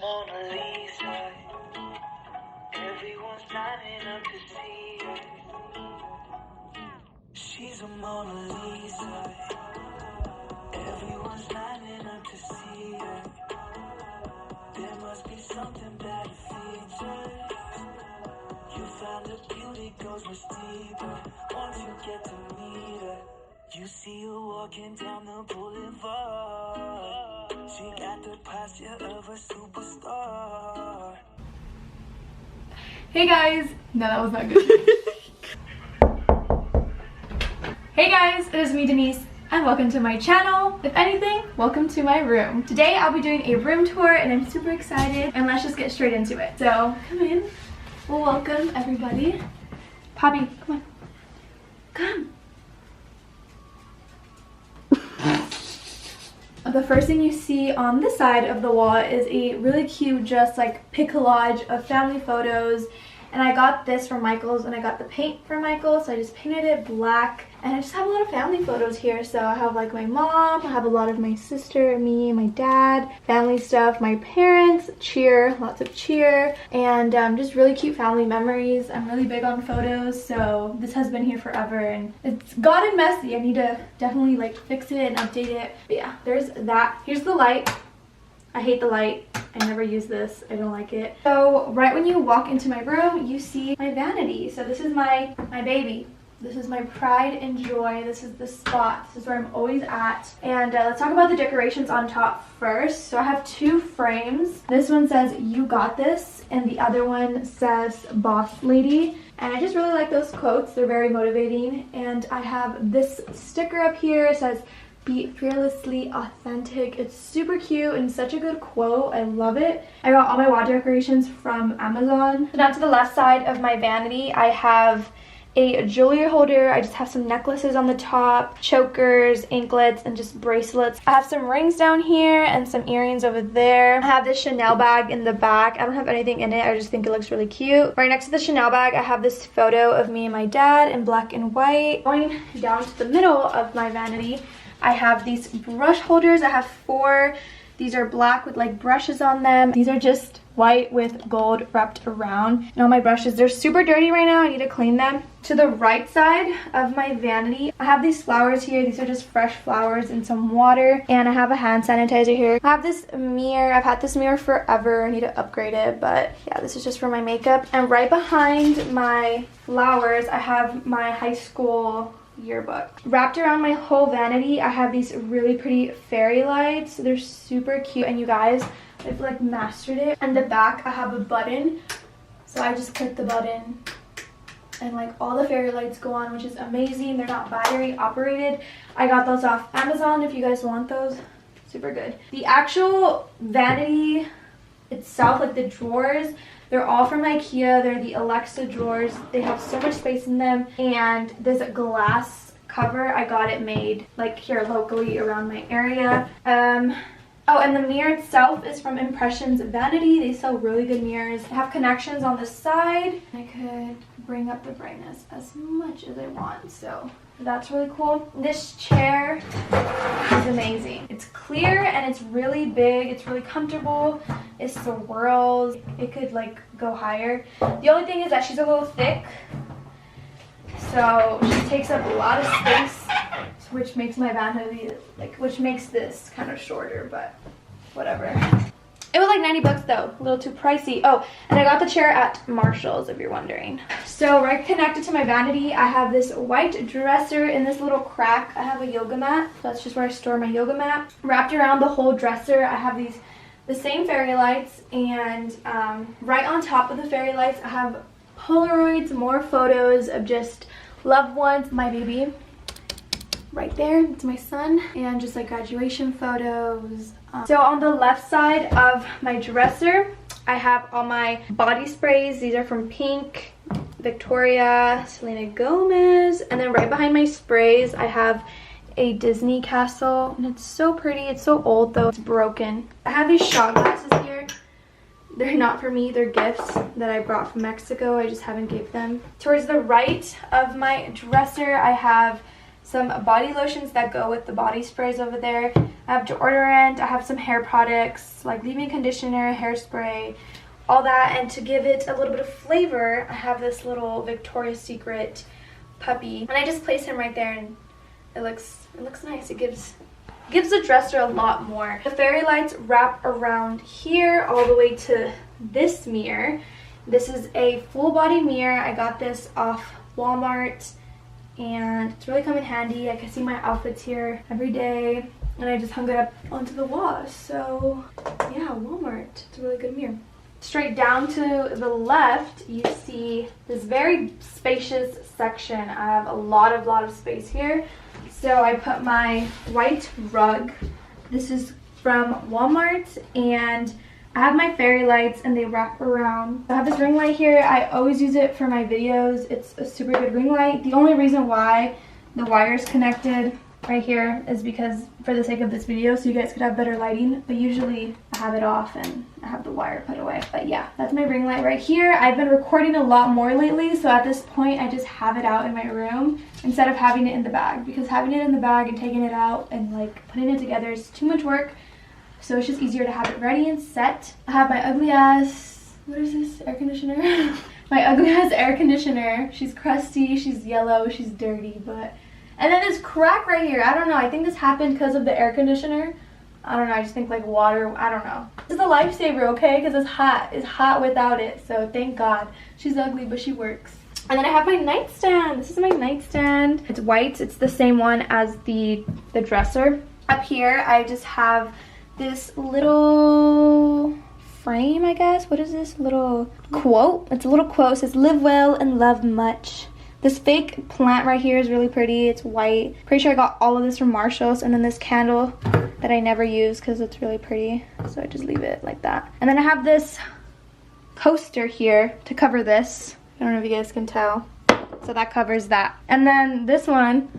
Mona Lisa. Everyone's lining up to see her. She's a Mona Lisa. Everyone's lining up to see her. There must be something that features. You find the beauty goes much deeper once you get to meet her. You see her walking down the boulevard. She got the posture of a superstar. Hey guys! No, that was not good. Hey guys, it is me, Denise, and welcome to my channel. If anything, welcome to my room. Today I'll be doing a room tour and I'm super excited, and let's just get straight into it. So, come in. We'll welcome everybody. Poppy, come on. Come. The first thing you see on this side of the wall is a really cute just like pic collage of family photos, and I got this from Michael's and I got the paint from Michael's, so I just painted it black, and I just have a lot of family photos here. So I have like my mom, I have a lot of my sister, me, my dad, family stuff, my parents, cheer, lots of cheer, and just really cute family memories. I'm really big on photos, so this has been here forever and it's gotten messy. I need to definitely like fix it and update it. But yeah, there's that. Here's the light. I hate the light. I never use this. I don't like it. So right when you walk into my room, you see my vanity. So this is my baby. This is my pride and joy. This is the spot. This is where I'm always at. And let's talk about the decorations on top first. So I have two frames. This one says "You got this" and the other one says "Boss Lady." And I just really like those quotes. They're very motivating. And I have this sticker up here. It says "Be fearlessly authentic." It's super cute and such a good quote. I love it. I got all my wall decorations from Amazon. So down to the left side of my vanity, I have a jewelry holder. I just have some necklaces on the top, chokers, anklets, and just bracelets. I have some rings down here and some earrings over there. I have this Chanel bag in the back. I don't have anything in it. I just think it looks really cute. Right next to the Chanel bag, I have this photo of me and my dad in black and white. Going down to the middle of my vanity, I have these brush holders. I have 4. These are black with like brushes on them. These are just white with gold wrapped around. And all my brushes, they're super dirty right now. I need to clean them. To the right side of my vanity, I have these flowers here. These are just fresh flowers and some water. And I have a hand sanitizer here. I have this mirror. I've had this mirror forever. I need to upgrade it. But yeah, this is just for my makeup. And right behind my flowers, I have my high school yearbook. Wrapped around my whole vanity, I have these really pretty fairy lights. They're super cute, and you guys, I've like mastered it. And the back, I have a button, so I just click the button and like all the fairy lights go on, which is amazing. They're not battery operated. I got those off Amazon if you guys want those. Super good. The actual vanity itself, like the drawers, they're all from IKEA. They're the Alexa drawers. They have so much space in them. And this glass cover, I got it made like here locally around my area. Oh, and the mirror itself is from Impressions Vanity. They sell really good mirrors. I have connections on the side. I could bring up the brightness as much as I want, so that's really cool. This chair is amazing. It's clear and it's really big. It's really comfortable. It swirls. It could like go higher. The only thing is that she's a little thick, so she takes up a lot of space, which makes my vanity which makes this kind of shorter, but whatever. It was like 90 bucks though, a little too pricey. Oh, and I got the chair at Marshall's if you're wondering. So right connected to my vanity, I have this white dresser in this little crack. I have a yoga mat. So that's just where I store my yoga mat. Wrapped around the whole dresser, I have the same fairy lights, and right on top of the fairy lights, I have Polaroids, more photos of just loved ones. My baby right there, it's my son, and just like graduation photos. So on the left side of my dresser, I have all my body sprays. These are from Pink, Victoria, Selena Gomez, and then right behind my sprays, I have a Disney castle, and it's so pretty. It's so old though, it's broken. I have these shot glasses here. They're not for me, they're gifts that I brought from Mexico. I just haven't gave them. Towards the right of my dresser, I have some body lotions that go with the body sprays over there. I have deodorant, I have some hair products like leave-in conditioner, hairspray, all that. And to give it a little bit of flavor, I have this little Victoria's Secret puppy, and I just place him right there, and it looks nice. It gives the dresser a lot more. The fairy lights wrap around here all the way to this mirror. This is a full body mirror. I got this off Walmart, and it's really come in handy. I can see my outfits here every day, and I just hung it up onto the wall. So yeah, Walmart. It's a really good mirror. Straight down to the left, you see this very spacious section. I have a lot of space here. So I put my white rug. This is from Walmart, and I have my fairy lights, and they wrap around. I have this ring light here. I always use it for my videos. It's a super good ring light. The only reason why the wire is connected right here is because for the sake of this video, so you guys could have better lighting, but usually I have it off and I have the wire put away. But yeah, that's my ring light right here. I've been recording a lot more lately, so at this point I just have it out in my room instead of having it in the bag, because having it in the bag and taking it out and like putting it together is too much work. So it's just easier to have it ready and set. I have my ugly ass, what is this, air conditioner? My ugly ass air conditioner. She's crusty, she's yellow, she's dirty, but... And then this crack right here, I don't know, I think this happened because of the air conditioner. I don't know, I just think like water, I don't know. This is a lifesaver, okay, because it's hot without it, so thank God. She's ugly, but she works. And then I have my nightstand. This is my nightstand. It's white, it's the same one as the dresser. Up here, I just have this little frame, I guess. What is this? Little quote. It's a little quote. It says, "Live well and love much." This fake plant right here is really pretty. It's white. Pretty sure I got all of this from Marshall's. And then this candle that I never use because it's really pretty. So I just leave it like that. And then I have this coaster here to cover this. I don't know if you guys can tell. So that covers that. And then this one.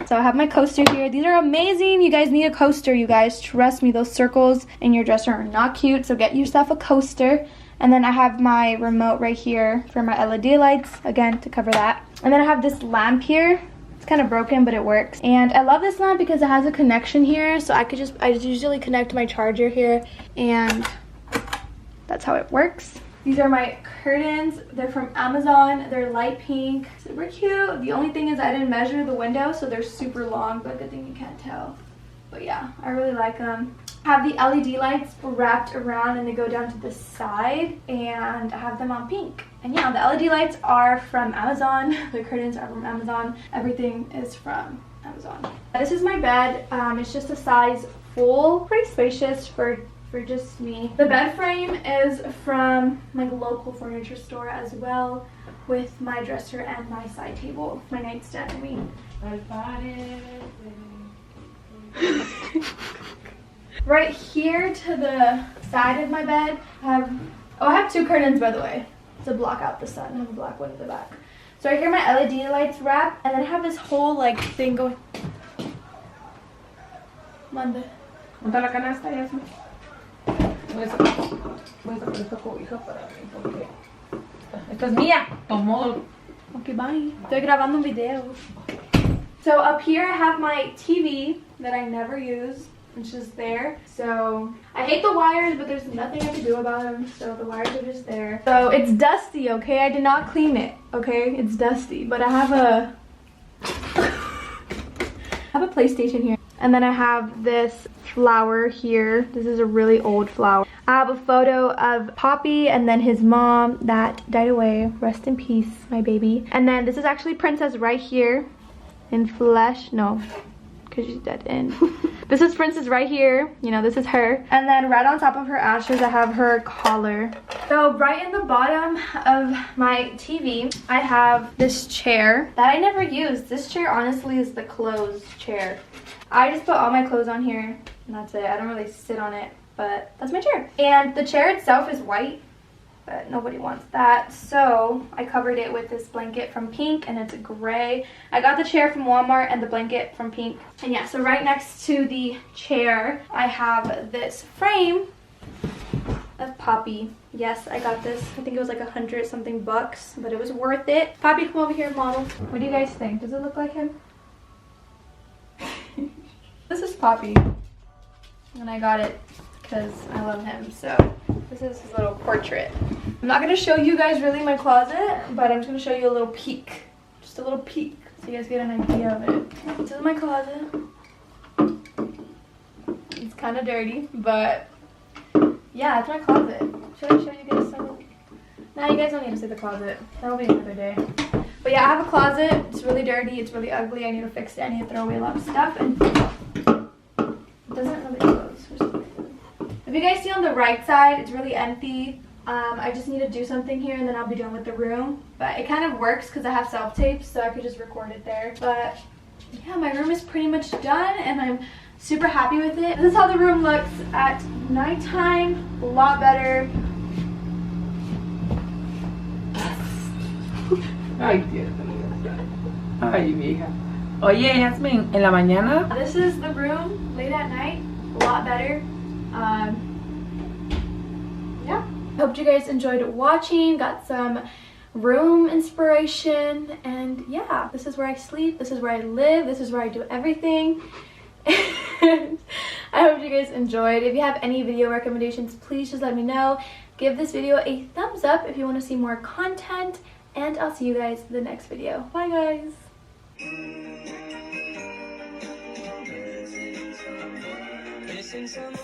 So I have my coaster here. These are amazing. You guys need a coaster, you guys. Trust me, those circles in your dresser are not cute. So get yourself a coaster. And then I have my remote right here for my LED lights, again, to cover that. And then I have this lamp here. It's kind of broken, but it works. And I love this lamp because it has a connection here. So I just usually connect my charger here, and that's how it works. These are my curtains. They're from Amazon. They're light pink, super cute. The only thing is I didn't measure the window, so they're super long, but good thing you can't tell. But yeah, I really like them. I have the LED lights wrapped around, and they go down to the side, and I have them on pink. And yeah, the LED lights are from Amazon. The curtains are from Amazon. Everything is from Amazon. This is my bed. It's just a size full, pretty spacious for just me. The bed frame is from my local furniture store as well, with my dresser and my side table, my nightstand, I mean. Right here to the side of my bed, I have two curtains, by the way, to block out the sun. I have a black one in the back. So right here my LED lights wrap, and then I have this whole like thing going. Mande. Monta la canasta y eso. Voy a sacar esta cobija para mí porque esta es mía. Tomó. Okay, bye. Estoy grabando un video. So up here I have my TV that I never use. It's just there. So I hate the wires, but there's nothing I can do about them. So the wires are just there. So it's dusty, okay? I did not clean it, okay? It's dusty, but I have a PlayStation here. And then I have this flower here. This is a really old flower. I have a photo of Poppy and then his mom that died away. Rest in peace, my baby. And then this is actually Princess right here in flesh. No, because she's dead in. This is Princess right here. You know, this is her. And then right on top of her ashes, I have her collar. So right in the bottom of my TV, I have this chair that I never use. This chair honestly is the clothes chair. I just put all my clothes on here and that's it. I don't really sit on it, but that's my chair. And the chair itself is white, but nobody wants that. So I covered it with this blanket from Pink, and it's gray. I got the chair from Walmart and the blanket from Pink. And yeah, so right next to the chair, I have this frame of Poppy. Yes, I got this. I think it was like $100 something bucks, but it was worth it. Poppy, come over here, model. What do you guys think? Does it look like him? This is Poppy. and I got it because I love him. So this is his little portrait. I'm not going to show you guys really my closet, but I'm just going to show you a little peek. Just a little peek so you guys get an idea of it. This is my closet. It's kind of dirty, but yeah, it's my closet. Should I show you guys some? No, you guys don't need to see the closet. That'll be another day. But yeah, I have a closet. It's really dirty. It's really ugly. I need to fix it. I need to throw away a lot of stuff. And it doesn't really close for some reason. If you guys see on the right side, it's really empty. I just need to do something here and then I'll be done with the room. But it kind of works because I have self-tape, so I could just record it there. But yeah, my room is pretty much done and I'm super happy with it. This is how the room looks at nighttime. A lot better. Ay, Dios. Ay, vieja. Oye, Yasmin, en la mañana. This is the room late at night. A lot better. Yeah. I hope you guys enjoyed watching. Got some room inspiration. And yeah, this is where I sleep. This is where I live. This is where I do everything. And I hope you guys enjoyed. If you have any video recommendations, please just let me know. Give this video a thumbs up if you want to see more content. And I'll see you guys in the next video. Bye, guys. Missing someone.